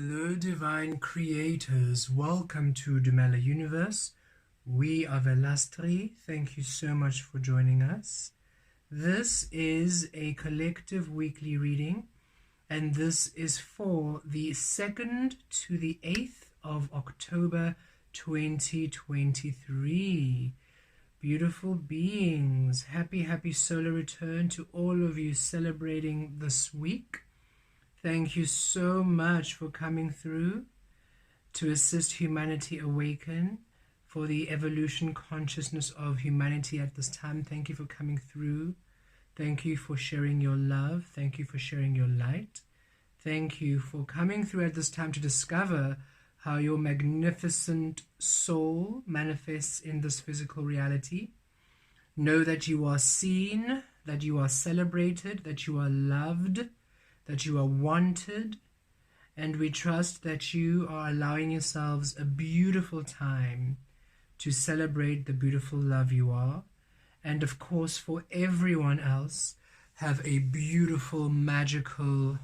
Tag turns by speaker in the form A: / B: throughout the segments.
A: Hello, divine creators. Welcome to Dumela Universe. We are Velastri. Thank you so much for joining us. This is a collective weekly reading, and this is for the 2nd to the 8th of October 2023. Beautiful beings. Happy solar return to all of you celebrating this week. Thank you so much for coming through to assist humanity awaken for the evolution consciousness of humanity at this time. Thank you for coming through. Thank you for sharing your love. Thank you for sharing your light. Thank you for coming through at this time to discover how your magnificent soul manifests in this physical reality. Know that you are seen, that you are celebrated, that you are loved, that you are wanted, and we trust that you are allowing yourselves a beautiful time to celebrate the beautiful love you are. And of course, for everyone else, have a beautiful, magical,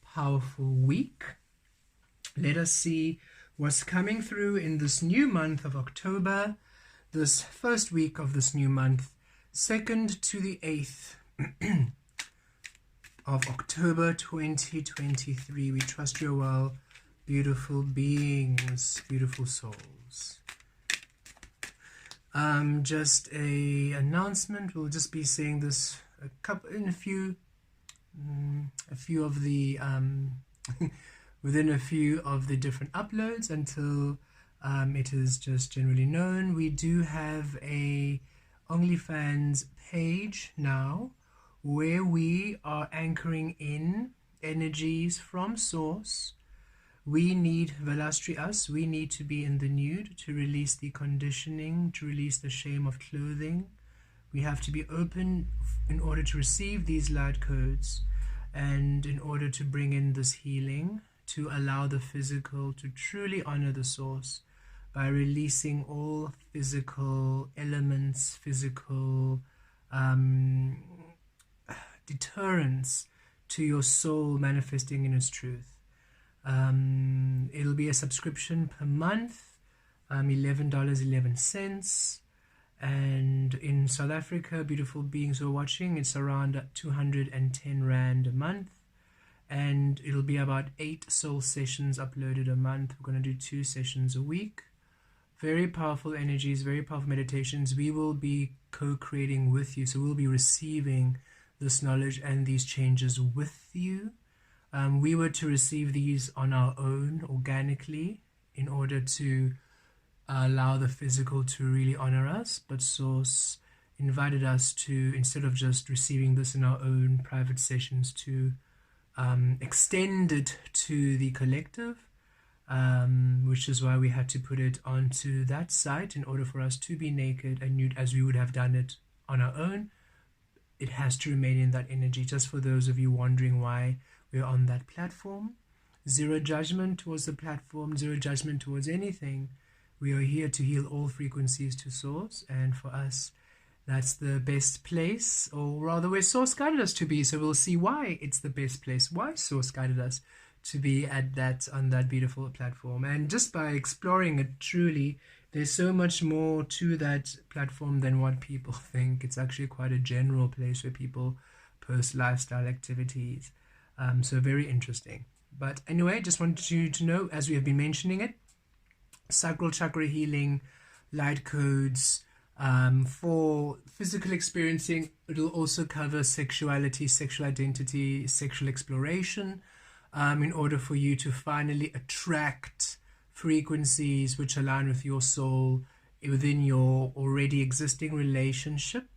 A: powerful week. Let us see what's coming through in this new month of October, this first week of this new month, 2nd to the 8th. of October 2023. We trust you're well, beautiful beings, beautiful souls. Just a announcement. We'll just be saying this a few of the within a few of the different uploads until it is just generally known. We do have a OnlyFans page now, where we are anchoring in energies from source. We need Velastri us. We need to be in the nude to release the conditioning, to release the shame of clothing. We have to be open in order to receive these light codes and in order to bring in this healing, to allow the physical to truly honor the source by releasing all physical elements, physical deterrence to your soul manifesting in its truth. It'll be a subscription per month, $11.11, and in South Africa, beautiful beings who are watching, it's around 210 Rand a month, and it'll be about 8 soul sessions uploaded a month. We're going to do 2 sessions a week. Very powerful energies, very powerful meditations. We will be co-creating with you, so we'll be receiving this knowledge and these changes with you. We were to receive these on our own organically in order to allow the physical to really honor us, but Source invited us to, instead of just receiving this in our own private sessions, to extend it to the collective, which is why we had to put it onto that site in order for us to be naked and nude as we would have done it on our own. It has to remain in that energy. Just for those of you wondering why we're on that platform, zero judgment towards the platform, zero judgment towards anything. We are here to heal all frequencies to source, and for us that's the best place, or rather where source guided us to be. So we'll see why it's the best place, why source guided us to be at that, on that beautiful platform. And just by exploring it truly, there's so much more to that platform than what people think. It's actually quite a general place where people post lifestyle activities. So very interesting. But anyway, just wanted you to know, as we have been mentioning it, sacral chakra healing, light codes, for physical experiencing. It'll also cover sexuality, sexual identity, sexual exploration, in order for you to finally attract frequencies which align with your soul within your already existing relationships,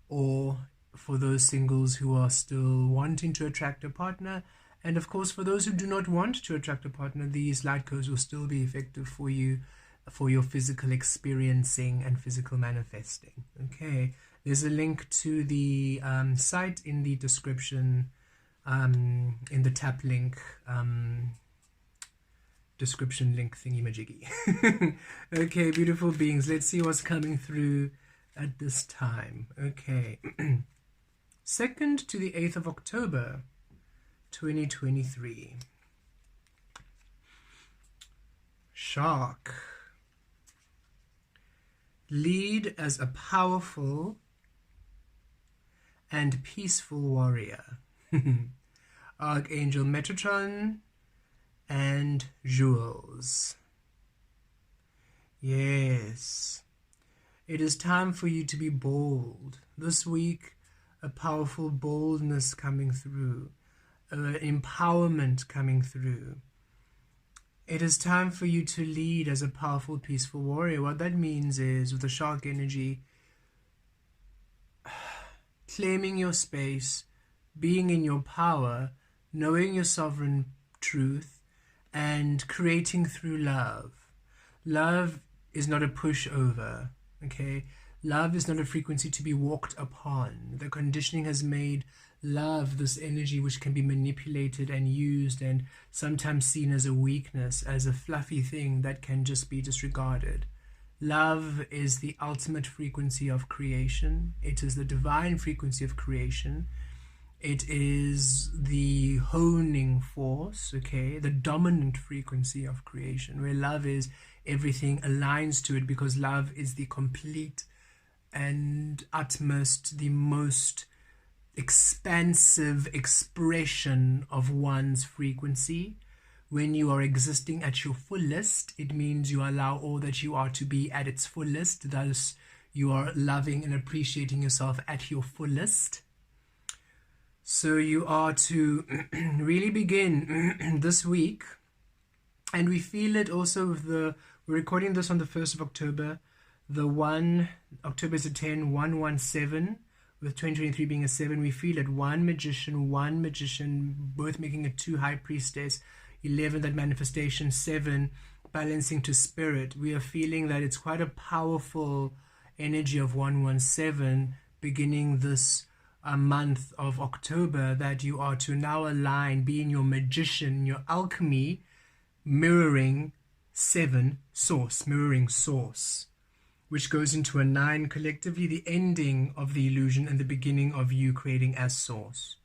A: or for those singles who are still wanting to attract a partner. And of course, for those who do not want to attract a partner, these light codes will still be effective for you, for your physical experiencing and physical manifesting. Okay, there's a link to the site in the description, in the tap link, description link thingy-majiggy. Okay, beautiful beings, let's see what's coming through at this time. Okay. 2nd to the 8th of October 2023. Shark. Lead as a powerful and peaceful warrior. Archangel Metatron and Jewels. Yes. It is time for you to be bold. This week, a powerful boldness coming through, empowerment coming through. It is time for you to lead as a powerful, peaceful warrior. What that means is, with the shark energy, claiming your space, being in your power, knowing your sovereign truth, and creating through love. Love is not a pushover. Okay, love is not a frequency to be walked upon. The conditioning has made love this energy which can be manipulated and used and sometimes seen as a weakness, as a fluffy thing that can just be disregarded. Love is the ultimate frequency of creation. It is the divine frequency of creation. It is the honing force, okay, the dominant frequency of creation, where love is everything aligns to it, because love is the complete and utmost, the most expansive expression of one's frequency. When you are existing at your fullest, it means you allow all that you are to be at its fullest. Thus, you are loving and appreciating yourself at your fullest. So you are to really begin this week, and we feel it also with we're recording this on the 1st of October. October is a 10, 117, with 2023 being a 7. We feel it, one magician, both making it 2 high priestess, 11, that manifestation, 7, balancing to spirit. We are feeling that it's quite a powerful energy of 117 beginning this month of October, that you are to now align, be in your magician, your alchemy, mirroring 7 source, mirroring source, which goes into a 9, collectively the ending of the illusion and the beginning of you creating as source.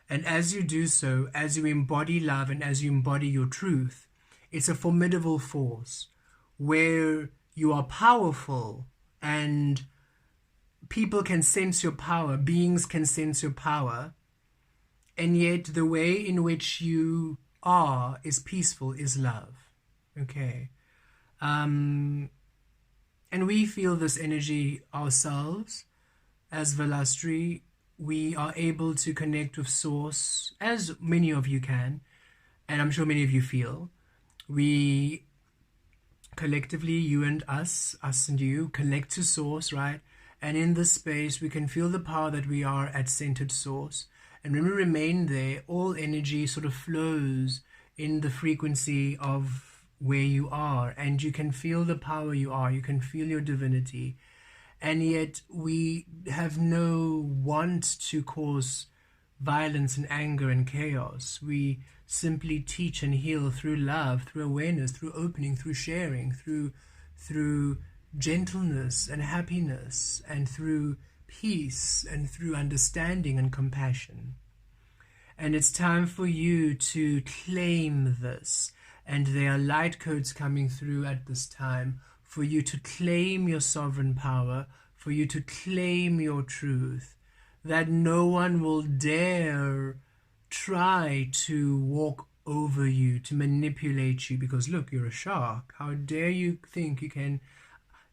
A: And as you do so, as you embody love and as you embody your truth, it's a formidable force where you are powerful, and people can sense your power, beings can sense your power, and yet the way in which you are is peaceful, is love. Okay. And we feel this energy ourselves as Velastri. We are able to connect with source, as many of you can, and I'm sure many of you feel. We collectively, you and us and you, connect to source, right? And in this space, we can feel the power that we are at centered source. And when we remain there, all energy sort of flows in the frequency of where you are, and you can feel the power you are, you can feel your divinity. And yet we have no want to cause violence and anger and chaos. We simply teach and heal through love, through awareness, through opening, through sharing, through gentleness and happiness, and through peace, and through understanding and compassion. And it's time for you to claim this. And there are light codes coming through at this time for you to claim your sovereign power, for you to claim your truth, that no one will dare try to walk over you, to manipulate you, because look, you're a shark. How dare you think you can?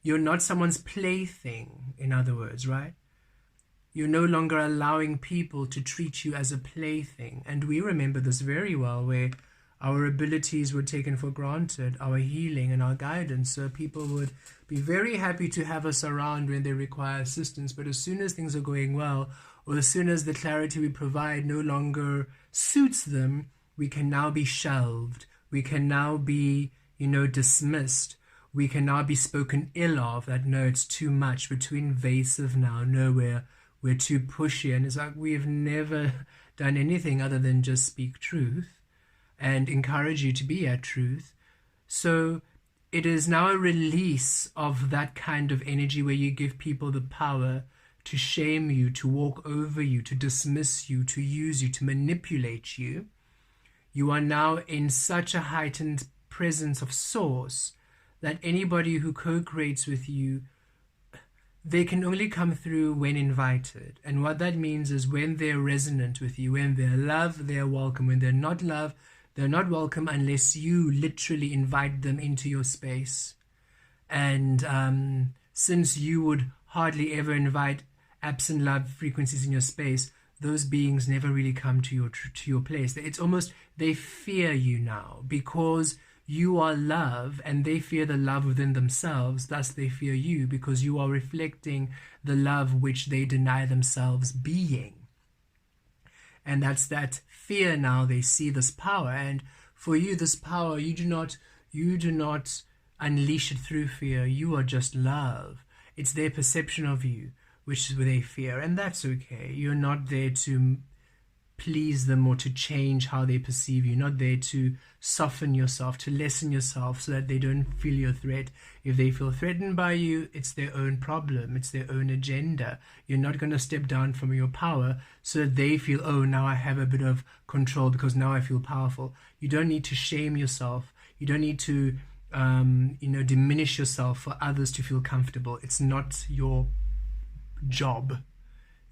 A: You're not someone's plaything, in other words, right? You're no longer allowing people to treat you as a plaything. And we remember this very well, where our abilities were taken for granted, our healing and our guidance. So people would be very happy to have us around when they require assistance. But as soon as things are going well, or as soon as the clarity we provide no longer suits them, we can now be shelved. We can now be, dismissed. We can now be spoken ill of, that no, it's too much, we're too invasive now, no, we're too pushy. And it's like, we've never done anything other than just speak truth and encourage you to be at truth. So it is now a release of that kind of energy where you give people the power to shame you, to walk over you, to dismiss you, to use you, to manipulate you. You are now in such a heightened presence of source that anybody who co-creates with you, they can only come through when invited. And what that means is when they're resonant with you, when they're love, they're welcome. When they're not love, they're not welcome unless you literally invite them into your space. And since you would hardly ever invite absent love frequencies in your space, those beings never really come to your place. It's almost, they fear you now because you are love, and they fear the love within themselves. Thus they fear you because you are reflecting the love which they deny themselves being. And that's that fear. Now they see this power, and for you, this power, you do not unleash it through fear. You are just love. It's their perception of you which is where they fear, and that's okay. You're not there to please them or to change how they perceive you. You're not there to soften yourself, to lessen yourself so that they don't feel your threat. If they feel threatened by you, it's their own problem. It's their own agenda. You're not going to step down from your power so that they feel, oh, now I have a bit of control because now I feel powerful. You don't need to shame yourself. You don't need to diminish yourself for others to feel comfortable. It's not your job.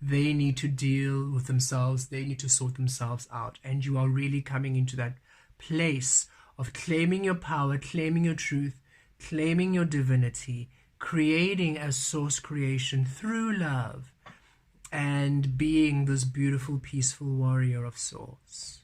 A: They need to deal with themselves. They need to sort themselves out. And you are really coming into that place of claiming your power, claiming your truth, claiming your divinity, creating a source creation through love, and being this beautiful, peaceful warrior of source.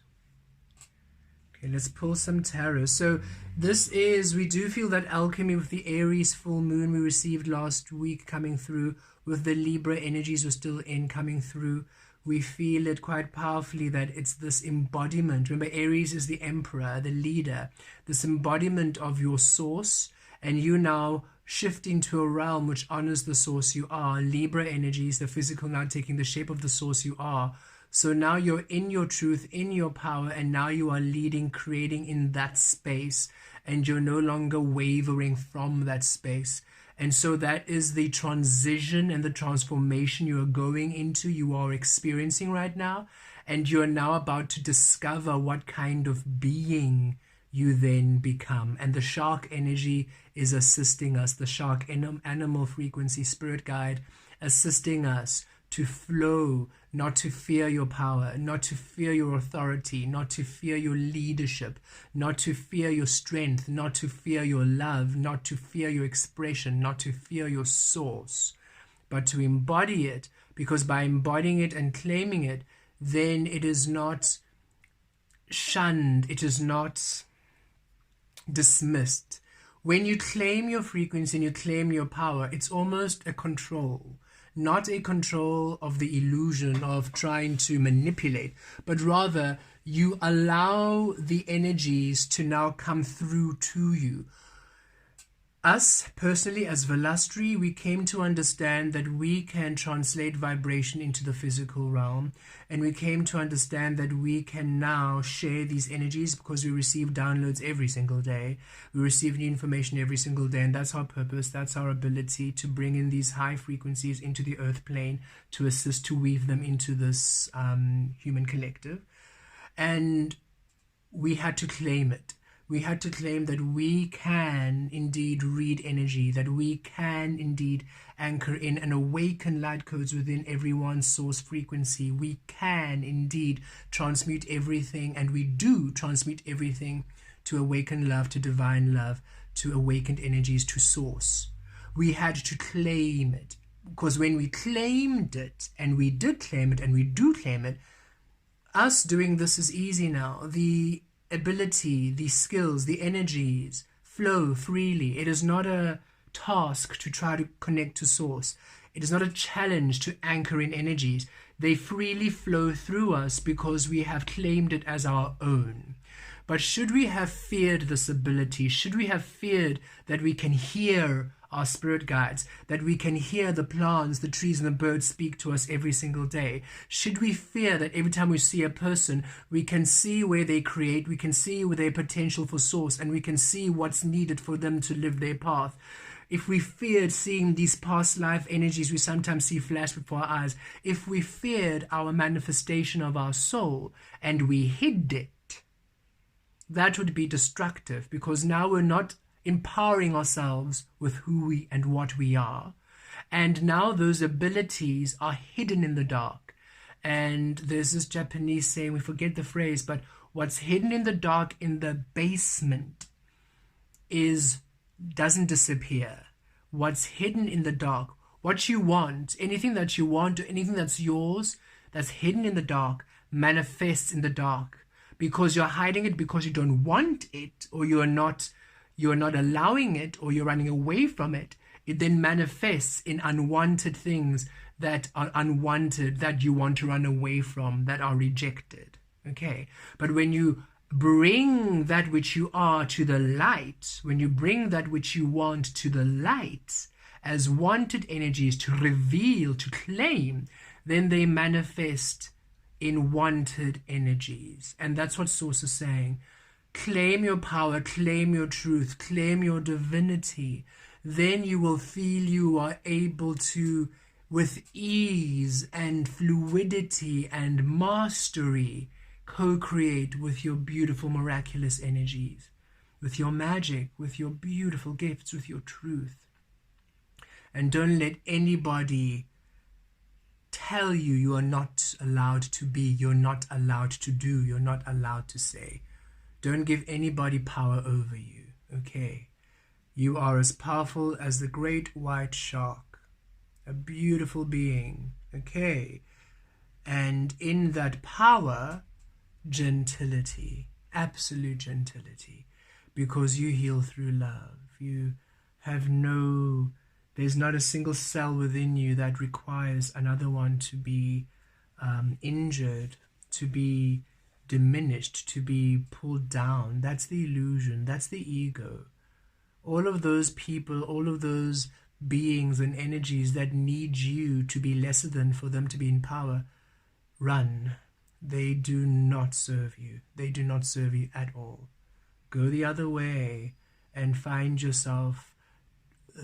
A: Okay, let's pull some tarot. So we do feel that alchemy with the Aries full moon we received last week coming through, with the Libra energies we're still in coming through. We feel it quite powerfully that it's this embodiment. Remember, Aries is the emperor, the leader, this embodiment of your source, and you now shift into a realm which honors the source you are. Libra energies, the physical now taking the shape of the source you are. So now you're in your truth, in your power, and now you are leading, creating in that space, and you're no longer wavering from that space. And so that is the transition and the transformation you are going into, you are experiencing right now. And you're now about to discover what kind of being you then become. And the shark energy is assisting us, the shark animal frequency spirit guide, assisting us to flow, not to fear your power, not to fear your authority, not to fear your leadership, not to fear your strength, not to fear your love, not to fear your expression, not to fear your source, but to embody it, because by embodying it and claiming it, then it is not shunned, it is not dismissed. When you claim your frequency and you claim your power, it's almost a control. Not a control of the illusion of trying to manipulate, but rather you allow the energies to now come through to you. Us, personally, as Velastri, we came to understand that we can translate vibration into the physical realm, and we came to understand that we can now share these energies because we receive downloads every single day. We receive new information every single day, and that's our purpose, that's our ability to bring in these high frequencies into the earth plane, to assist, to weave them into this human collective. And we had to claim it. We had to claim that we can indeed read energy, that we can indeed anchor in and awaken light codes within everyone's source frequency. We can indeed transmute everything, and we do transmute everything to awaken love, to divine love, to awakened energies, to source. We had to claim it, because when we claimed it, and we did claim it, and we do claim it, us doing this is easy now. The ability, the skills, the energies flow freely. It is not a task to try to connect to source. It is not a challenge to anchor in energies. They freely flow through us because we have claimed it as our own. But should we have feared this ability, should we have feared that we can hear our spirit guides, that we can hear the plants, the trees, and the birds speak to us every single day? Should we fear that every time we see a person, we can see where they create, we can see where their potential for source, and we can see what's needed for them to live their path? If we feared seeing these past life energies we sometimes see flash before our eyes, if we feared our manifestation of our soul and we hid it, that would be destructive, because now we're not empowering ourselves with who we and what we are. And now those abilities are hidden in the dark. And there's this Japanese saying, we forget the phrase, but what's hidden in the dark in the basement doesn't disappear. What's hidden in the dark, what you want, anything that you want, or anything that's yours, that's hidden in the dark, manifests in the dark. Because you're hiding it because you don't want it, or you're not allowing it, or you're running away from it. It then manifests in unwanted things that are unwanted, that you want to run away from, that are rejected. Okay, but when you bring that which you are to the light, when you bring that which you want to the light as wanted energies to reveal, to claim, then they manifest in wanted energies. And that's what Source is saying. Claim your power, claim your truth, claim your divinity. Then you will feel you are able to, with ease and fluidity and mastery, co-create with your beautiful, miraculous energies, with your magic, with your beautiful gifts, with your truth. And don't let anybody tell you you are not allowed to be, you're not allowed to do, you're not allowed to say. Don't give anybody power over you, okay? You are as powerful as the great white shark, a beautiful being, okay? And in that power, gentility, absolute gentility, because you heal through love. You have there's not a single cell within you that requires another one to be injured, to be diminished, to be pulled down. That's the illusion, that's the ego. All of those people, all of those beings and energies that need you to be lesser than for them to be in power, run. They do not serve you. They do not serve you at all. Go the other way and find yourself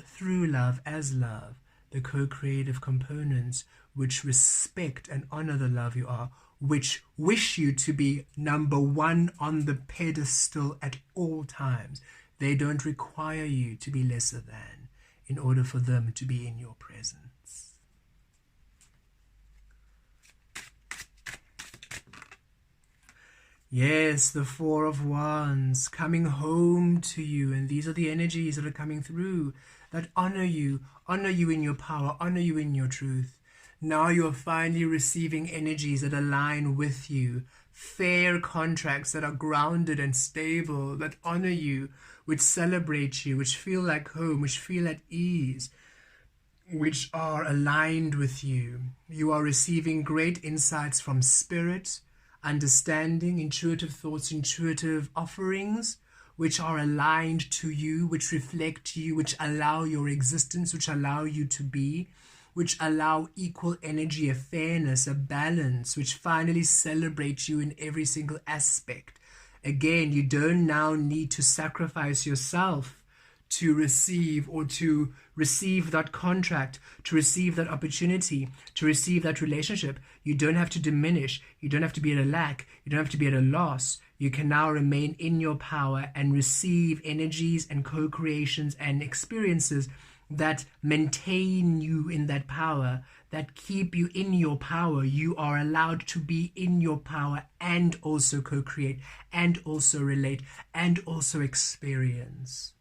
A: through love, as love, the co-creative components which respect and honor the love you are, which wish you to be number one on the pedestal at all times. They don't require you to be lesser than in order for them to be in your presence. Yes, the Four of Wands coming home to you, and these are the energies that are coming through that honor you in your power, honor you in your truth. Now you're finally receiving energies that align with you, fair contracts that are grounded and stable, that honor you, which celebrate you, which feel like home, which feel at ease, which are aligned with you. You are receiving great insights from spirit, understanding, intuitive thoughts, intuitive offerings, which are aligned to you, which reflect you, which allow your existence, which allow you to be, which allow equal energy, a fairness, a balance, which finally celebrate you in every single aspect. Again, you don't now need to sacrifice yourself to receive, or to receive that contract, to receive that opportunity, to receive that relationship. You don't have to diminish. You don't have to be at a lack. You don't have to be at a loss. You can now remain in your power and receive energies and co-creations and experiences that maintain you in that power, that keep you in your power. You are allowed to be in your power and also co-create and also relate and also experience.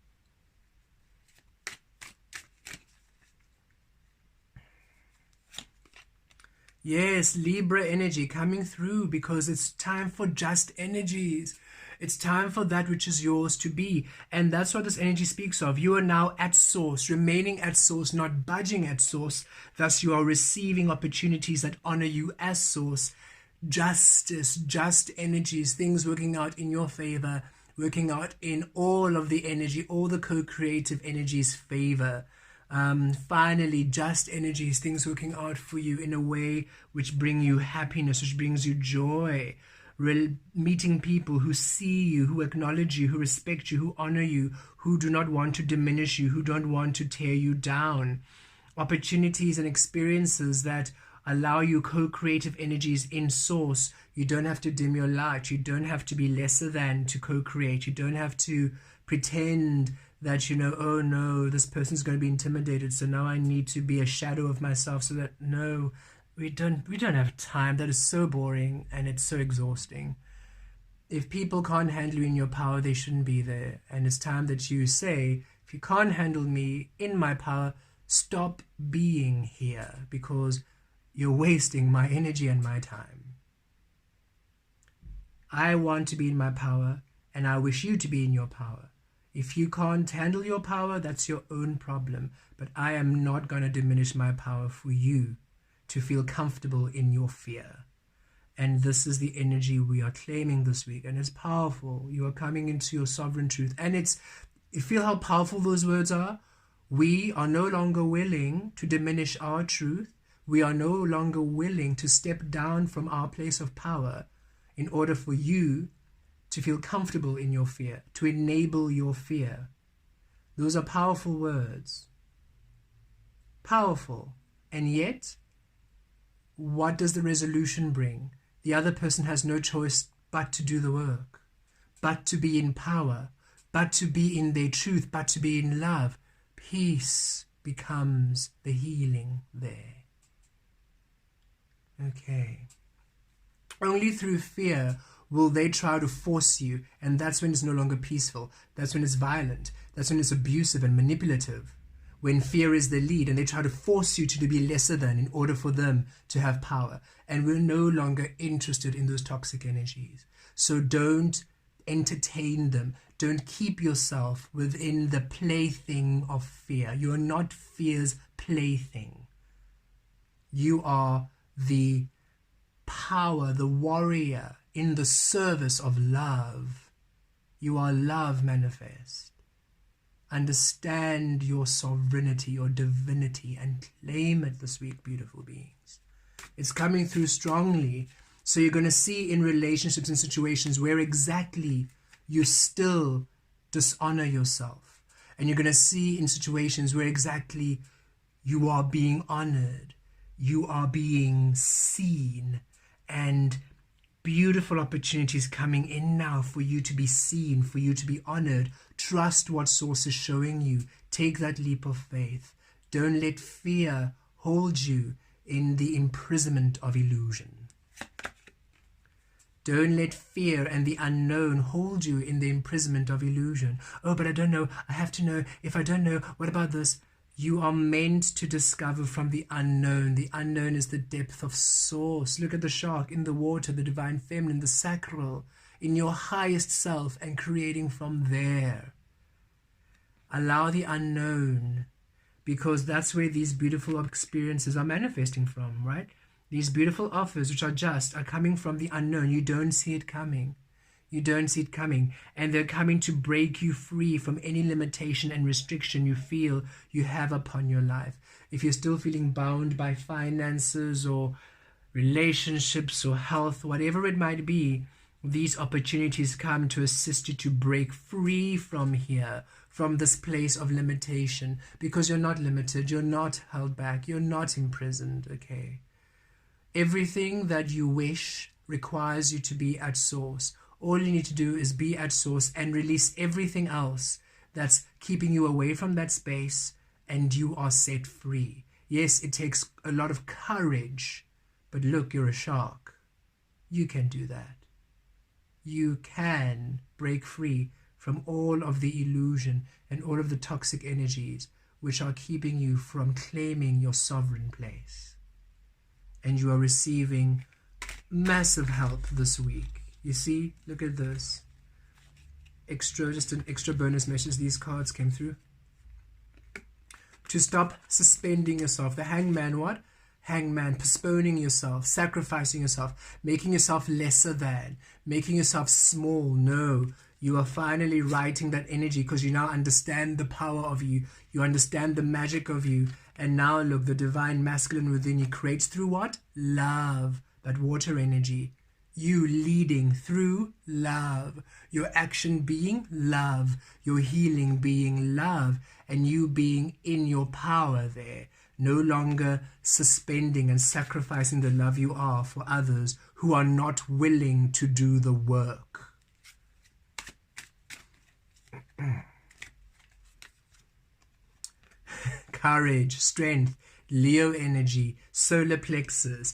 A: Yes, Libra energy coming through, because it's time for just energies. It's time for that which is yours to be. And that's what this energy speaks of. You are now at source, remaining at source, not budging at source. Thus you are receiving opportunities that honor you as source. Justice, just energies, things working out in your favor, working out in all of the energy, all the co-creative energies' favor. Finally, just energies, things working out for you in a way which bring you happiness, which brings you joy. Meeting people who see you, who acknowledge you, who respect you, who honor you, who do not want to diminish you, who don't want to tear you down. Opportunities and experiences that Allow your co-creative energies in source. You don't have to dim your light. You don't have to be lesser than to co-create. You don't have to pretend that, you know, oh no, this person's going to be intimidated, so now I need to be a shadow of myself so that, no, we don't have time. That is so boring and it's so exhausting. If people can't handle you in your power, they shouldn't be there. And it's time that you say, if you can't handle me in my power, stop being here, because you're wasting my energy and my time. I want to be in my power, and I wish you to be in your power. If you can't handle your power, that's your own problem. But I am not going to diminish my power for you to feel comfortable in your fear. And this is the energy we are claiming this week. And it's powerful. You are coming into your sovereign truth. And you feel how powerful those words are? We are no longer willing to diminish our truth. We are no longer willing to step down from our place of power in order for you to feel comfortable in your fear, to enable your fear. Those are powerful words. Powerful. And yet, what does the resolution bring? The other person has no choice but to do the work, but to be in power, but to be in their truth, but to be in love. Peace becomes the healing there. Okay. Only through fear will they try to force you, and that's when it's no longer peaceful. That's when it's violent. That's when it's abusive and manipulative. When fear is the lead, and they try to force you to be lesser than in order for them to have power. And we're no longer interested in those toxic energies. So don't entertain them. Don't keep yourself within the plaything of fear. You are not fear's plaything. You are the power, the warrior in the service of love. You are love manifest. Understand your sovereignty, your divinity, and claim it this week, beautiful beings. It's coming through strongly. So you're going to see in relationships and situations where exactly you still dishonor yourself. And you're going to see in situations where exactly you are being honored, you are being seen, and beautiful opportunities coming in now for you to be seen, for you to be honored. Trust what source is showing you. Take that leap of faith. Don't let fear hold you in the imprisonment of illusion. Don't let fear and the unknown hold you in the imprisonment of illusion. Oh, but I don't know. I have to know. If I don't know, what about this? You are meant to discover from the unknown. The unknown is the depth of source. Look at the shark in the water, the divine feminine, the sacral, in your highest self, and creating from there. Allow the unknown, because that's where these beautiful experiences are manifesting from, right? These beautiful offers, which are coming from the unknown. You don't see it coming. You don't see it coming. And they're coming to break you free from any limitation and restriction you feel you have upon your life. If you're still feeling bound by finances or relationships or health, whatever it might be, these opportunities come to assist you to break free from here, from this place of limitation, because you're not limited, you're not held back, you're not imprisoned, okay? Everything that you wish requires you to be at source. All you need to do is be at source and release everything else that's keeping you away from that space, and you are set free. Yes, it takes a lot of courage, but look, you're a shark. You can do that. You can break free from all of the illusion and all of the toxic energies which are keeping you from claiming your sovereign place. And you are receiving massive help this week. You see, look at this. Just an extra bonus message these cards came through. To stop suspending yourself. The hangman, what? Hangman, postponing yourself, sacrificing yourself, making yourself lesser than, making yourself small. No, you are finally writing that energy because you now understand the power of you. You understand the magic of you. And now look, the divine masculine within you creates through what? Love, that water energy. You leading through love, your action being love, your healing being love, and you being in your power there. no longer suspending and sacrificing the love you are for others who are not willing to do the work. Courage, strength, Leo energy, solar plexus,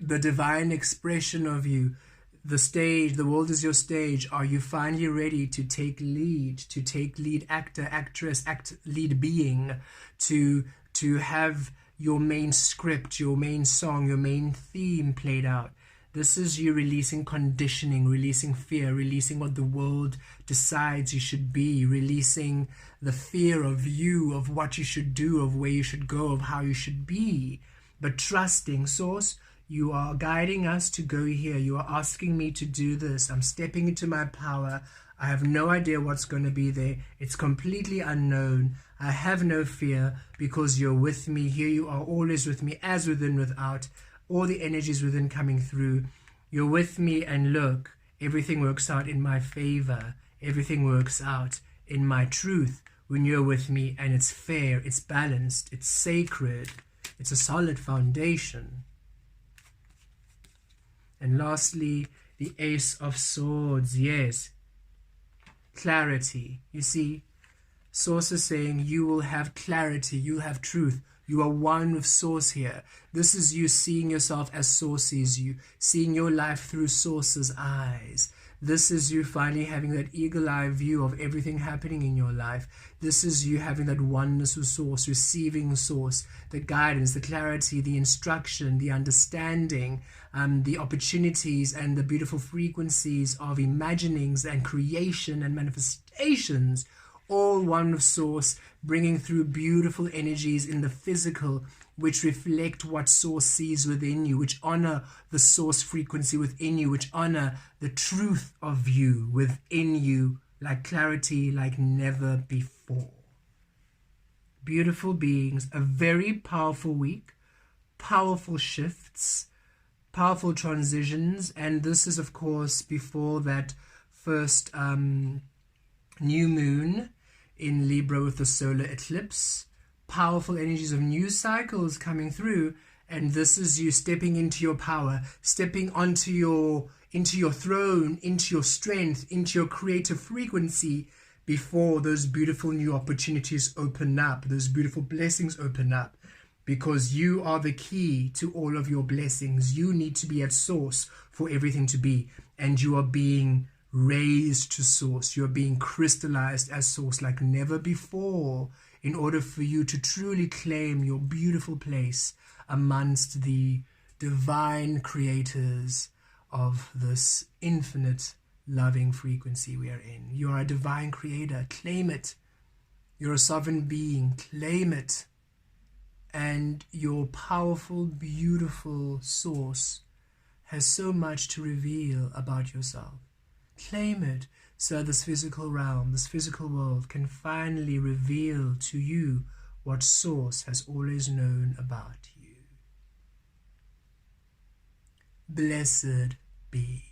A: the divine expression of you, the stage, the world is your stage. Are you finally ready to take lead actor, actress, lead being, to have your main script, your main song, your main theme played out? This is you releasing conditioning, releasing fear, releasing what the world decides you should be, releasing the fear of you, of what you should do, of where you should go, of how you should be. But trusting, Source, you are guiding us to go here. You are asking me to do this. I'm stepping into my power. I have no idea what's going to be there. It's completely unknown. I have no fear because you're with me. Here you are always with me, as within, without. All the energies within coming through. You're with me, and look, everything works out in my favor. Everything works out in my truth when you're with me, and it's fair, it's balanced, it's sacred, it's a solid foundation. And lastly, the Ace of Swords. Yes, clarity. You see, Source is saying you will have clarity, you'll have truth. You are one with Source here. This is you seeing yourself as Source sees you, seeing your life through Source's eyes. This is you finally having that eagle-eye view of everything happening in your life. This is you having that oneness with Source, receiving Source, the guidance, the clarity, the instruction, the understanding, the opportunities and the beautiful frequencies of imaginings and creation and manifestations, all one with Source, bringing through beautiful energies in the physical, which reflect what Source sees within you, which honor the Source frequency within you, which honor the truth of you within you, like clarity like never before. Beautiful beings, a very powerful week, powerful shifts, powerful transitions, and this is of course before that first new moon in Libra with the solar eclipse. Powerful energies of new cycles coming through, and this is you stepping into your power, stepping onto your throne, into your strength, into your creative frequency before those beautiful new opportunities open up, those beautiful blessings open up, because you are the key to all of your blessings. You need to be at Source for everything to be, and you are being raised to Source. You're being crystallized as Source like never before, in order for you to truly claim your beautiful place amongst the divine creators of this infinite loving frequency we are in. You are a divine creator. Claim it. You're a sovereign being. Claim it. And your powerful, beautiful Source has so much to reveal about yourself. Claim it, so this physical realm, this physical world can finally reveal to you what Source has always known about you. Blessed be.